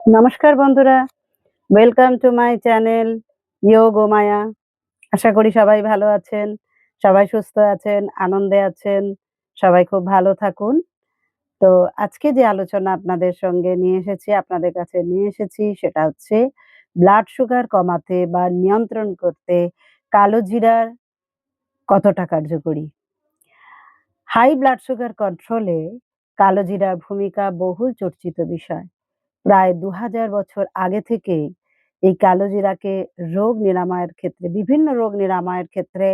নমস্কার বন্ধুরা, welcome to my channel Yog ও মায়া। আশা করি সবাই ভালো আছেন, সবাই সুস্থ আছেন, আনন্দে আছেন, সবাই খুব ভালো থাকুন। তো আজকে যে আলোচনা আপনাদের কাছে নিয়ে এসেছি সেটা হচ্ছে ব্লাড সুগার কমাতে বা নিয়ন্ত্রণ করতে কালো জিরার কতটা কার্যকরী। হাই ব্লাড সুগার কন্ট্রোলে কালো জিরার ভূমিকা বহুল চর্চিত বিষয়। প্রায় ২০০০ বছর আগে থেকেই এই কালো জিরাকে বিভিন্ন রোগ নিরাময়ের ক্ষেত্রে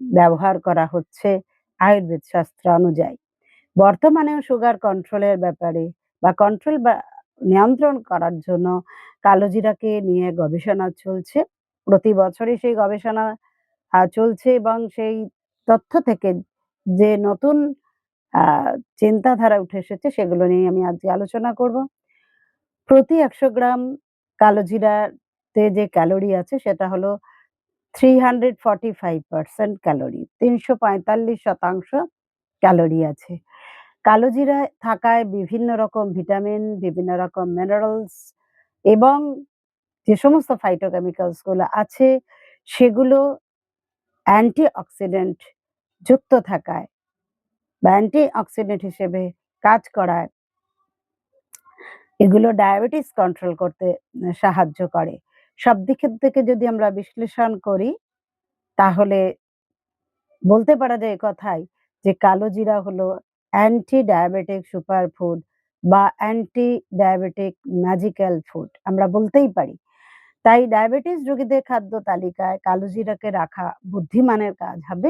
ব্যবহার করা হচ্ছে আয়ুর্বেদ শাস্ত্র অনুযায়ী। বর্তমানেও সুগার কন্ট্রোলের ব্যাপারে বা নিয়ন্ত্রণ করার জন্য কালো জিরাকে নিয়ে গবেষণা চলছে। প্রতি বছরই সেই গবেষণা চলছে এবং সেই তথ্য থেকে যে নতুন আ চিন্তাধারা উঠে এসেছে সেগুলো নিয়েই আমি আজকে আলোচনা করব। প্রতি ১০০ গ্রাম কালো জিরাতে যে ক্যালোরি আছে সেটা হলো 345% ক্যালোরি। ৩৪৫% ক্যালোরি আছে। কালো জিরায় থাকায় বিভিন্ন রকম ভিটামিন, বিভিন্ন রকম মিনারেলস এবং যে সমস্ত ফাইটোকেমিক্যালস গুলো আছে সেগুলো অ্যান্টিঅক্সিডেন্ট যুক্ত থাকায় বা অ্যান্টিঅক্সিডেন্ট হিসেবে কাজ করায় এগুলো ডায়াবেটিস কন্ট্রোল করতে সাহায্য করে। সব দিকের থেকে যদি আমরা বিশ্লেষণ করি তাহলে বলতে পারা যায় একথাই যে কালো জিরা হলো অ্যান্টি ডায়াবেটিক সুপার ফুড বা অ্যান্টি ডায়াবেটিক ম্যাজিক্যাল ফুড আমরা বলতেই পারি। তাই ডায়াবেটিস রোগীদের খাদ্য তালিকায় কালো জিরাকে রাখা বুদ্ধিমানের কাজ হবে।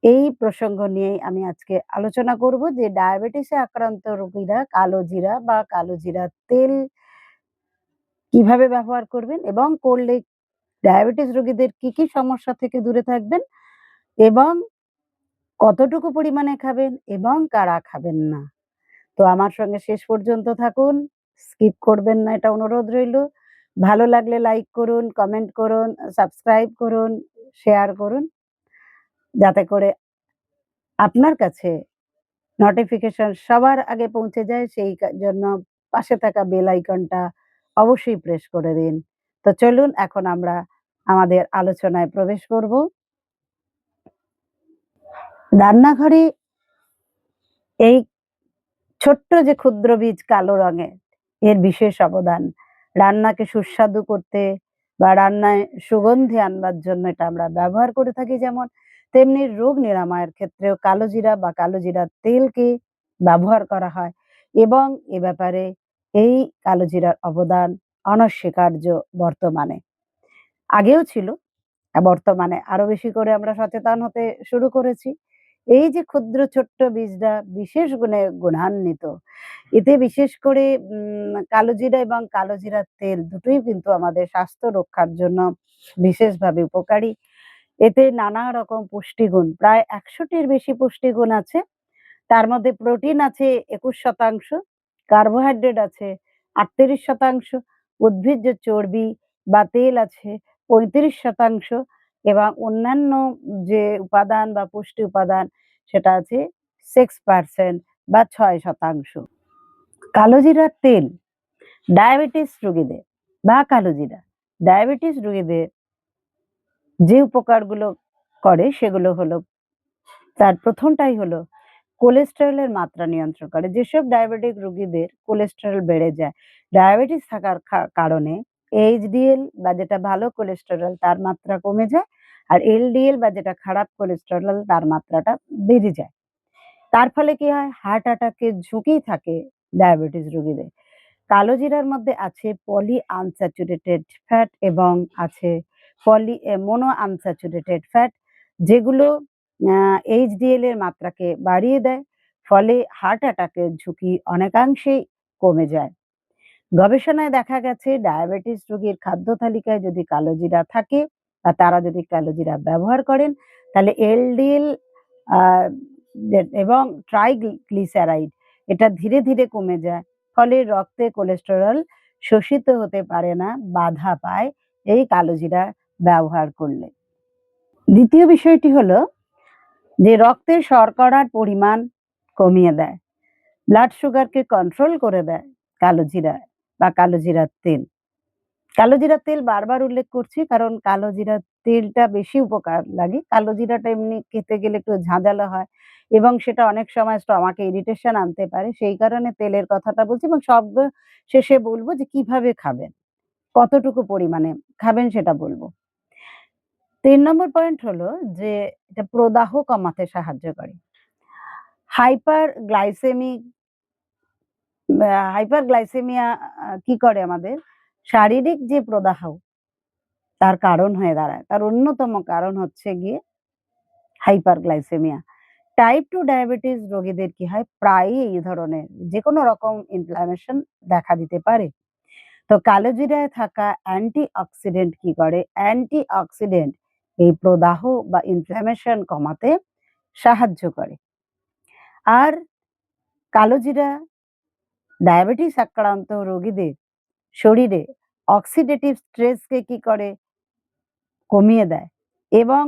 এই প্রসঙ্গ নিয়েই আমি আজকে আলোচনা করব যে ডায়াবেটিসে আক্রান্ত রোগীরা কালো জিরা বা কালো জিরার তেল কিভাবে ব্যবহার করবেন এবং করলে ডায়াবেটিস রোগীদের কি সমস্যা থেকে দূরে থাকবেন এবং কতটুকু পরিমাণে খাবেন এবং কারা খাবেন না। তো আমার সঙ্গে শেষ পর্যন্ত থাকুন, স্কিপ করবেন না এটা অনুরোধ রইলো। ভালো লাগলে লাইক করুন, কমেন্ট করুন, সাবস্ক্রাইব করুন, শেয়ার করুন যাতে করে আপনার কাছে নোটিফিকেশন সবার আগে পৌঁছে যায় জন্য পাশে থাকা বেল আইকনটা অবশ্যই প্রেস করে দিন। তো চলুন এখন আমরা আমাদের আলোচনায় প্রবেশ করব। রান্নাঘরে এই ছোট্ট যে ক্ষুদ্র বীজ কালো রঙের এর বিশেষ অবদান। রান্নাকে সুস্বাদু করতে বা রান্নায় সুগন্ধি আনবার জন্য এটা আমরা ব্যবহার করে থাকি যেমন, তেমনি রোগ নিরাময়ের ক্ষেত্রেও কালো জিরা বা কালো জিরার তেলকে ব্যবহার করা হয় এবং এ ব্যাপারে এই কালো জিরার অবদান অনস্বীকার্য বর্তমানে। আগেও ছিল, বর্তমানে আরো বেশি করে আমরা সচেতন হতে শুরু করেছি। এই যে ক্ষুদ্র ছোট্ট বীজটা বিশেষ গুণে গুণান্বিত। এতে বিশেষ করে কালো জিরা এবং কালো জিরার তেল দুটোই কিন্তু আমাদের স্বাস্থ্য রক্ষার জন্য বিশেষভাবে উপকারী। এতে নানা রকম পুষ্টিগুণ প্রায় ১০০ টির বেশি পুষ্টিগুণ আছে। তার মধ্যে প্রোটিন আছে ২১%, কার্বোহাইড্রেট আছে ৩৮%, উদ্ভিজ্জ চর্বি বা তেল আছে ৩৫% এবং অন্যান্য যে উপাদান বা পুষ্টি উপাদান সেটা আছে 6% বা ৬%। কালো জিরার তেল ডায়াবেটিস রোগীদের বা কালো জিরা ডায়াবেটিস রোগীদের যে উপকারগুলো করে সেগুলো হলো, তার প্রথমটাই হলো কোলেস্টেরলের মাত্রা নিয়ন্ত্রণ করে। যেসব ডায়াবেটিক রোগীদের কোলেস্টেরল বেড়ে যায়, ডায়াবেটিস থাকার কারণে এইচডিএল বা যেটা ভালো কোলেস্টেরল তার মাত্রা কমে যায় আর এলডিএল বা যেটা খারাপ কোলেস্টেরল তার মাত্রাটা বেড়ে যায়। তার ফলে কি হয়? হার্ট অ্যাটাকের ঝুঁকি থাকে ডায়াবেটিস রোগীদের। কালো জিরার মধ্যে আছে পলি আনস্যাচুরেটেড ফ্যাট এবং আছে মোনো আনস্যাচুরেটেড ফ্যাট, যেগুলো এইচডিএল এর মাত্রাকে বাড়িয়ে দেয়। ফলে হার্ট অ্যাটাকের ঝুঁকি অনেকাংশেই কমে যায়। গবেষণায় দেখা গেছে ডায়াবেটিস রোগীর খাদ্য তালিকায় যদি কালো জিরা থাকে বা তারা যদি কালো জিরা ব্যবহার করেন তাহলে এলডিএল আ এবং ট্রাইগ্লিসারাইড এটা ধীরে ধীরে কমে যায়। ফলে রক্তে কোলেস্টেরল শোষিত হতে পারে না, বাধা পায় এই কালো জিরা ব্যবহার করলে। দ্বিতীয় বিষয়টি হলো যে রক্তে শর্করার পরিমাণ কমিয়ে দেয়। ব্লাড সুগারকে কন্ট্রোল করে দেয় কালো জিরা বা কালো জিরার তেল। কালো জিরার তেল বারবার উল্লেখ করছি কারণ কালো জিরার তেলটা বেশি উপকার লাগে। কালো জিরাটা এমনি খেতে গেলে একটু ঝাঁঝালো হয় এবং সেটা অনেক সময় স্টমাকে ইরিটেশন আনতে পারে। সেই কারণে তেলের কথাটা বলছি এবং শেষে বলব যে কিভাবে খাবেন, কতটুকু পরিমাণে খাবেন সেটা বলব। ৩ নম্বর পয়েন্ট হলো যে এটা প্রদাহ কমাতে সাহায্য করে। হাইপার গ্লাইসেমিক হাইপারগ্লাইসেমিয়া কি করে আমাদের শারীরিক যে প্রদাহ তার কারণ হয়ে দাঁড়ায়। তার অন্যতম কারণ হচ্ছে গিয়ে হাইপারগ্লাইসেমিয়া। টাইপ 2 ডায়াবেটিস রোগীদের কি হয় প্রায়ই এই ধরনের যেকোনো রকম ইনফ্ল্যামেশন দেখা দিতে পারে। তো কালোজিরায় থাকা অ্যান্টিঅক্সিডেন্ট কি করে? অ্যান্টিঅক্সিডেন্ট এই প্রদাহ বা ইনফ্ল্যামেশন কমাতে সাহায্য করে। আর কালোজিরা ডায়াবেটিস আক্রান্ত রোগীদের শরীরে অক্সিডেটিভ স্ট্রেসকে কি করে? কমিয়ে দেয় এবং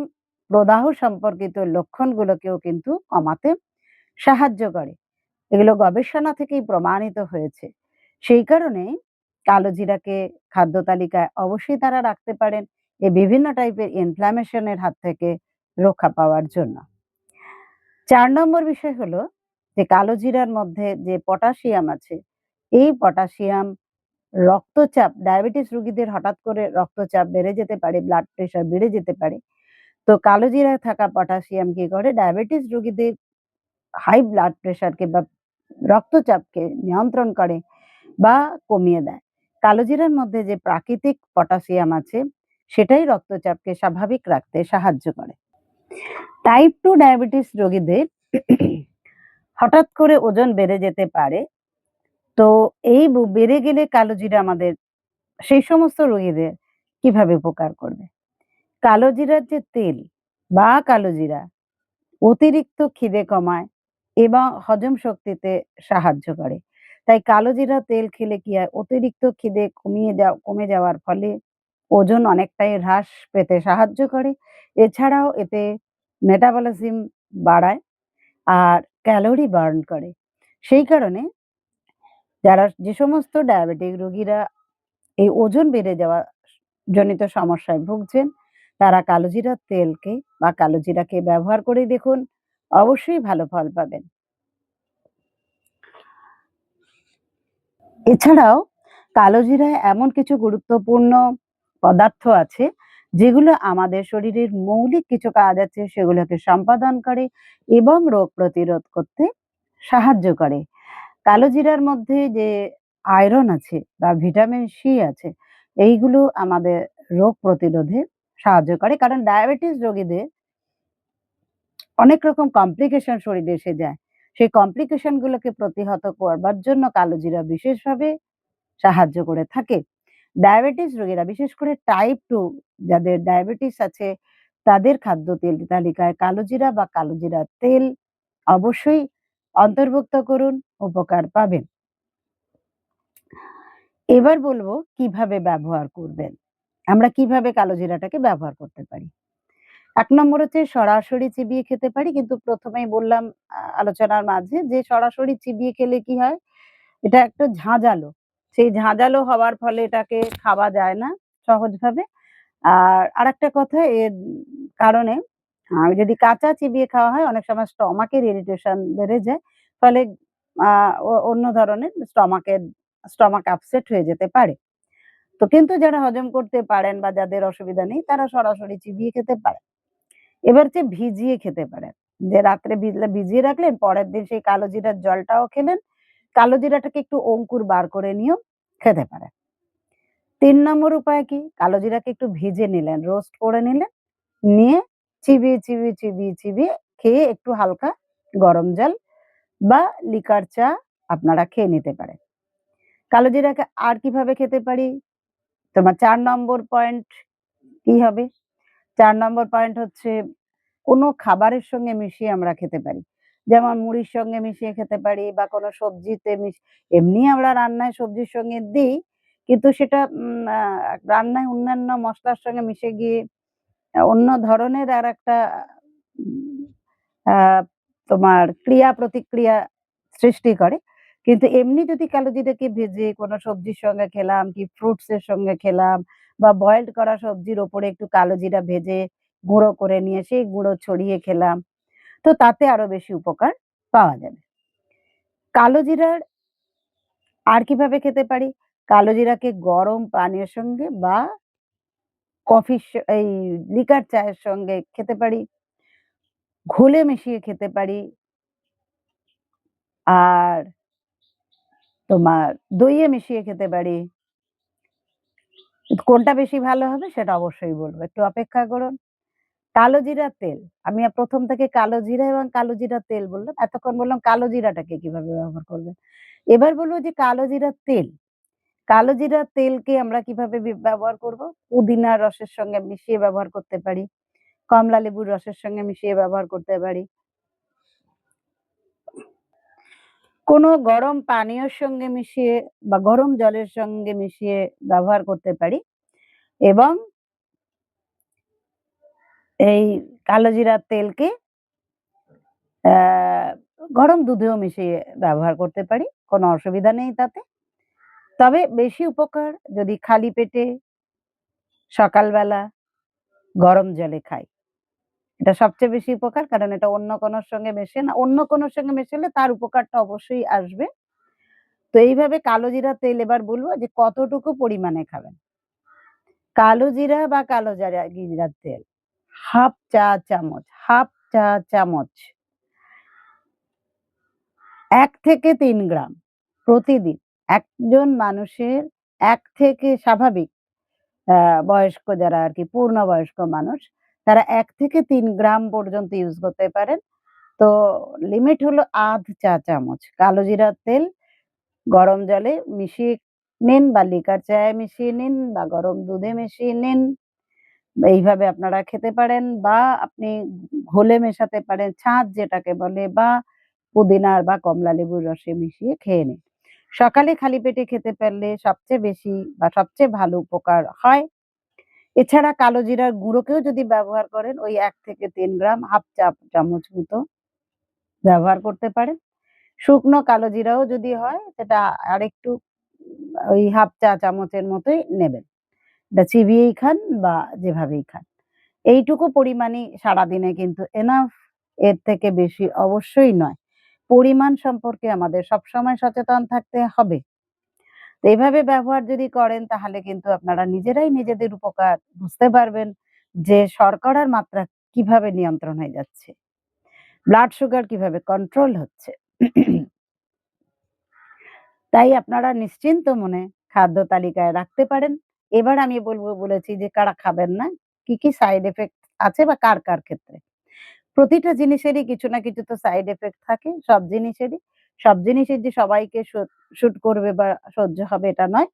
প্রদাহ সম্পর্কিত লক্ষণগুলোকেও কিন্তু কমাতে সাহায্য করে। এগুলো গবেষণা থেকেই প্রমাণিত হয়েছে। সেই কারণেই কালো জিরাকে খাদ্য তালিকায় অবশ্যই তারা রাখতে পারেন এই বিভিন্ন টাইপের ইনফ্ল্যামেশন এর হাত থেকে রক্ষা পাওয়ার জন্য। ৪ নম্বর বিষয় হলো যে কালো জিরার মধ্যে যে পটাশিয়াম আছে, এই পটাশিয়াম রক্তচাপ ডায়াবেটিস রোগীদের হঠাৎ করে রক্তচাপ বেড়ে যেতে পারে, ব্লাড প্রেশার বেড়ে যেতে পারে। তো কালো জিরায় থাকা পটাশিয়াম কি করে ডায়াবেটিস রোগীদের হাই ব্লাড প্রেশারকে বা রক্তচাপকে নিয়ন্ত্রণ করে বা কমিয়ে দেয়। কালো জিরার মধ্যে যে প্রাকৃতিক পটাশিয়াম আছে সেটাই রক্তচাপকে স্বাভাবিক রাখতে সাহায্য করে। টাইপ 2 ডায়াবেটিস রোগীদের হঠাৎ করে ওজন বেড়ে যেতে পারে। তো এই বেড়ে গেলে কালো জিরা আমাদের সেই সমস্ত রোগীদের কিভাবে উপকার করবে? কালো জিরার যে তেল বা কালো জিরা অতিরিক্ত খিদে কমায় এবং হজম শক্তিতে সাহায্য করে। তাই কালো জিরা তেল খেলে কি হয়? অতিরিক্ত খিদে কমে যাওয়ার ফলে ওজন অনেকটাই হ্রাস পেতে সাহায্য করে। এছাড়াও এতে মেটাবলিজম বাড়ায় আর ক্যালোরি বার্ন করে। সেই কারণে যে সমস্ত ডায়াবেটিক রোগীরা এই ওজন বেড়ে যাওয়া জনিত সমস্যায় ভুগছেন, তারা কালোজিরার তেলকে বা কালোজিরাকে ব্যবহার করে দেখুন, অবশ্যই ভালো ফল পাবেন। এছাড়াও কালোজিরায় এমন কিছু গুরুত্বপূর্ণ পদার্থ আছে, যেগুলো আমাদের শরীরের মৌলিক কিছু কাজ আছে সেগুলোকে সম্পাদন করে এবং রোগ প্রতিরোধ করতে সাহায্য করে। কালোজিরার মধ্যে যে আয়রন আছে বা ভিটামিন সি আছে, এইগুলো আমাদের রোগ প্রতিরোধে সাহায্য করে। কারণ ডায়াবেটিস রোগীদের অনেক রকম কমপ্লিকেশন শরীরে এসে যায়। সেই কমপ্লিকেশন গুলোকে প্রতিহত করবার জন্য কালোজিরা বিশেষভাবে সাহায্য করে থাকে। ডায়াবেটিস রোগীরা বিশেষ করে টাইপ 2 যাদের ডায়াবেটিস আছে তাদের খাদ্য তালিকায় কালোজিরা বা কালোজিরার তেল অবশ্যই অন্তর্ভুক্ত করুন, উপকার পাবেন। এবার বলব কিভাবে ব্যবহার করবেন। আমরা কিভাবে কালো জিরাটাকে ব্যবহার করতে পারি। ১ নম্বর হচ্ছে সরাসরি চিবিয়ে খেতে পারি। কিন্তু ১ম এই বললাম আলোচনার মাঝে যে সরাসরি চিবিয়ে খেলে কি হয়? এটা একটু ঝাঁঝালো। সেই ঝাঁঝালো হওয়ার ফলে এটাকে খাওয়া যায় না সহজভাবে। আর আরেকটা কথা এর কারণে যদি কাঁচা চিবিয়ে খাওয়া হয় অনেক সময় স্টমাকের ইরিটেশন বেড়ে যায়। ফলে আ অন্য ধরনের স্টমাক আপসেট হয়ে যেতে পারে। তো কিন্তু যারা হজম করতে পারেন বা যাদের অসুবিধা নেই তারা সরাসরি চিবিয়ে খেতে পারেন। এবার হচ্ছে ভিজিয়ে খেতে পারেন। যে রাত্রে ভিজিয়ে রাখলেন পরের দিন সেই কালো জিরার জলটাও খেলেন। কালো জিরাটাকে একটু অঙ্কুর বার করে নিয়েও খেতে পারেন। ৩ নম্বর উপায় কি? কালো জিরাকে একটু ভেজে নিলেন, রোস্ট করে নিলেন। নিয়ে চিবিয়ে খেয়ে একটু হালকা গরম জল বা লিকার চা আপনারা খেয়ে নিতে পারেন। কালো জিরাকে আর কিভাবে খেতে পারি? তোমার ৪ নম্বর পয়েন্ট কি হবে? ৪ নম্বর পয়েন্ট হচ্ছে কোনো খাবারের সঙ্গে মিশিয়ে আমরা খেতে পারি। যেমন মুড়ির সঙ্গে মিশিয়ে খেতে পারি বা কোনো সবজিতে এমনি আমরা রান্নায় সবজির সঙ্গে দিই। কিন্তু সেটা রান্নায় অন্যান্য মসলার সঙ্গে মিশে গিয়ে অন্য ধরনের আরেকটা উম আ তোমার ক্রিয়া প্রতিক্রিয়া সৃষ্টি করে। কিন্তু এমনি যদি কালো জিরাকে ভেজে কোনো সবজির সঙ্গে খেলাম কি ফ্রুটস এর সঙ্গে খেলাম বা বয়েলড করা সবজির ওপরে একটু কালো জিরা ভেজে গুঁড়ো করে নিয়ে সেই গুঁড়ো ছড়িয়ে খেলাম। তো তাতে আরো বেশি উপকার পাওয়া যাবে। কালো জিরার আর কিভাবে খেতে পারি? কালো জিরাকে গরম পানীয়ের সঙ্গে বা কফির এই লিকার চায়ের সঙ্গে খেতে পারি। ঘোলে মিশিয়ে খেতে পারি। আর তোমার দইয়ে মিশিয়ে খেতে পারি। কোনটা বেশি ভালো হবে সেটা অবশ্যই বলব। একটু অপেক্ষা করুন। কালো জিরার তেল। আমি ১ম থেকে কালো জিরা এবং কালো জিরার তেল বললাম। এতক্ষণ বললাম কালো জিরাটাকে কিভাবে ব্যবহার করবেন। এবার বলব যে কালো জিরার তেল। কালো জিরার তেলকে আমরা কিভাবে ব্যবহার করব? পুদিনার রসের সঙ্গে মিশিয়ে ব্যবহার করতে পারি। কমলা লেবুর রসের সঙ্গে মিশিয়ে ব্যবহার করতে পারি। কোনো গরম পানীয়র সঙ্গে মিশিয়ে বা গরম জলের সঙ্গে মিশিয়ে ব্যবহার করতে পারি এবং এই কালো জিরার তেলকে অ্যা গরম দুধেও মিশিয়ে ব্যবহার করতে পারি। কোনো অসুবিধা নেই তাতে। তবে বেশি উপকার যদি খালি পেটে সকালবেলা গরম জলে খাই। এটা সবচেয়ে বেশি উপকার কারণ এটা অন্য কোনোর সঙ্গে মেশে না। অন্য কোনোর সঙ্গে মেশালে তার উপকারটা অবশ্যই আসবে। তো এইভাবে কালো জিরার তেল এবার বলব যে কতটুকু পরিমাণে খাবেন। কালো জিরা বা কালো জিরার তেল 1/2 চা চামচ, 1/2 চা চামচ ১ থেকে ৩ গ্রাম প্রতিদিন। একজন মানুষের ১ থেকে স্বাভাবিক আ বয়স্ক যারা আরকি পূর্ণবয়স্ক মানুষ, তারা ১ থেকে ৩ গ্রাম পর্যন্ত ইউজ করতে পারেন। তো লিমিট হলো ১/২ চা চামচ কালো জিরার তেল গরম জলে মিশিয়ে নিন বা লিকার চায়ে মিশিয়ে নিন বা গরম দুধে মিশিয়ে নিন। এইভাবে আপনারা খেতে পারেন বা আপনি ঘোলে মেশাতে পারেন, ছাঁচ যেটাকে বলে বা পুদিনার বা কমলা লেবুর রসে মিশিয়ে খেয়ে নিন। সকালে খালি পেটে খেতে পারলে সবচেয়ে বেশি বা সবচেয়ে ভালো উপকার হয়। এছাড়া কালো জিরার গুঁড়োকেও যদি ব্যবহার করেন ওই ১ থেকে ৩ গ্রাম ১/২ চা চামচ মতো ব্যবহার করতে পারেন। শুকনো কালো জিরাও যদি হয় সেটা আরেকটু ওই ১/২ চা চামচের মতোই নেবেন। এটা চিবিয়েই খান বা যেভাবেই খান। এইটুকু পরিমাণই সারাদিনে কিন্তু এনাফ এর থেকে বেশি অবশ্যই নয়। পরিমাণ সম্পর্কে আমাদের সবসময় সচেতন থাকতে হবে। তো এভাবে ব্যবহার যদি করেন তাহলে কিন্তু আপনারা নিজেরাই নিজেদের উপকার বুঝতে পারবেন যে শর্করার মাত্রা কিভাবে নিয়ন্ত্রণ হয়ে যাচ্ছে। ব্লাড সুগার কিভাবে কন্ট্রোল হচ্ছে। তাই আপনারা নিশ্চিন্ত মনে খাদ্য তালিকায় রাখতে পারেন। এবার আমি বলেছি যে কারা খাবেন না, কি সাইড ইফেক্ট আছে বা কার ক্ষেত্রে। প্রতিটা জিনিসেরই কিছু না কিছু তো সাইড ইফেক্ট থাকে সব জিনিসেরই। সব জিনিসের যে সবাইকে শুট করবে বা সহ্য হবে এটা নয়।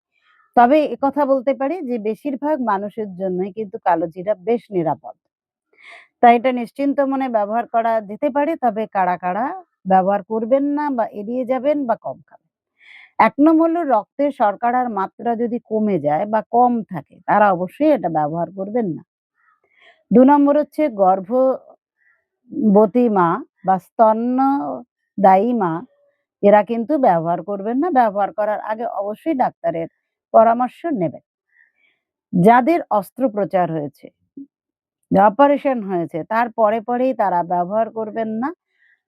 তবে একথা বলতে পারি যে বেশিরভাগ মানুষের জন্যই কিন্তু কালো জিরা বেশ নিরাপদ। তাই এটা নিশ্চিন্ত মনে ব্যবহার করা যেতে পারে। তবে কারা ব্যবহার করবেন না বা এড়িয়ে যাবেন বা কম খাবেন। ১ নম্বর হলো রক্তের শর্করার মাত্রা যদি কমে যায় বা কম থাকে তারা অবশ্যই এটা ব্যবহার করবেন না। ২ নম্বর হচ্ছে গর্ভবতী মা বা স্তন্যদায়ী মা এরা কিন্তু ব্যবহার করবেন না। ব্যবহার করার আগে অবশ্যই ডাক্তারের পরামর্শ নেবেন। যাদের অস্ত্রোপচার হয়েছে, অপারেশন হয়েছে তার পরেই তারা ব্যবহার করবেন না।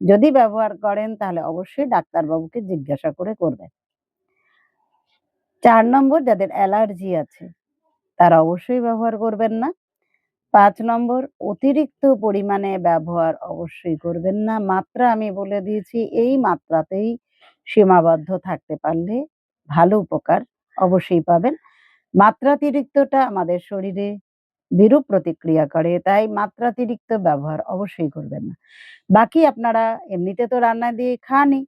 যদি ব্যবহার করেন তাহলে অবশ্যই ডাক্তারবাবুকে জিজ্ঞাসা করে করবেন। ৪ নম্বর যাদের অ্যালার্জি আছে তারা অবশ্যই ব্যবহার করবেন না। ৫ নম্বর অতিরিক্ত পরিমাণে ব্যবহার অবশ্যই করবেন না। মাত্রা আমি বলে দিয়েছি এই মাত্রাতেই সীমাবদ্ধ থাকতে পারলে ভালো উপকার অবশ্যই পাবেন। মাত্রাতিরিক্তটা আমাদের শরীরে বিরূপ প্রতিক্রিয়া করে। তাই মাত্রাতিরিক্ত ব্যবহার অবশ্যই করবেন না। বাকি আপনারা এমনিতে তো রান্না দিয়ে খানই।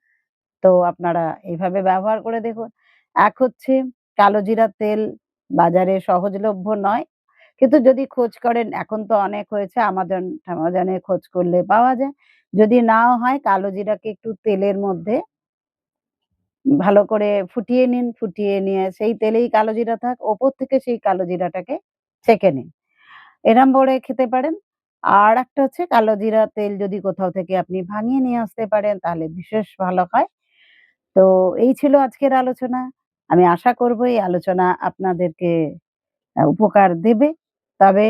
তো আপনারা এভাবে ব্যবহার করে দেখুন। এক হচ্ছে কালো জিরার তেল বাজারে সহজলভ্য নয়। কিন্তু যদি খোঁজ করেন এখন তো অনেক হয়েছে আমাজনে খোঁজ করলে পাওয়া যায়। যদি নাও হয় কালো জিরাকে একটু তেলের মধ্যে ভালো করে ফুটিয়ে নিন। ফুটিয়ে নিয়ে সেই তেলেই কালো জিরা থাক, ওপর থেকে সেই কালো জিরাটাকে ছেঁকে নিন। এরম করে খেতে পারেন। আরেকটা হচ্ছে কালো জিরা তেল যদি কোথাও থেকে আপনি ভাঙিয়ে নিয়ে আসতে পারেন তাহলে বিশেষ ভালো হয়। তো এই ছিল আজকের আলোচনা। আমি আশা করব এই আলোচনা আপনাদেরকে উপকার দেবে। তবে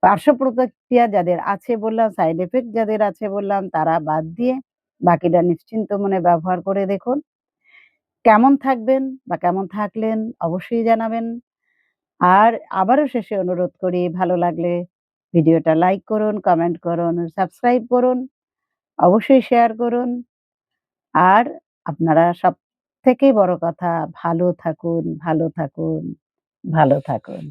পার্শ্ব প্রতিক্রিয়া যাদের আছে বললাম, সাইড ইফেক্ট যাদের আছে বললাম তারা বাদ দিয়ে বাকিটা নিশ্চিন্ত মনে ব্যবহার করে দেখুন। কেমন থাকবেন বা কেমন থাকলেন অবশ্যই জানাবেন। আর আবারও শেষে অনুরোধ করি ভালো লাগলে ভিডিওটা লাইক করুন, কমেন্ট করুন, সাবস্ক্রাইব করুন, অবশ্যই শেয়ার করুন। আর আপনারা সবথেকে বড় কথা ভালো থাকুন, ভালো থাকুন, ভালো থাকুন।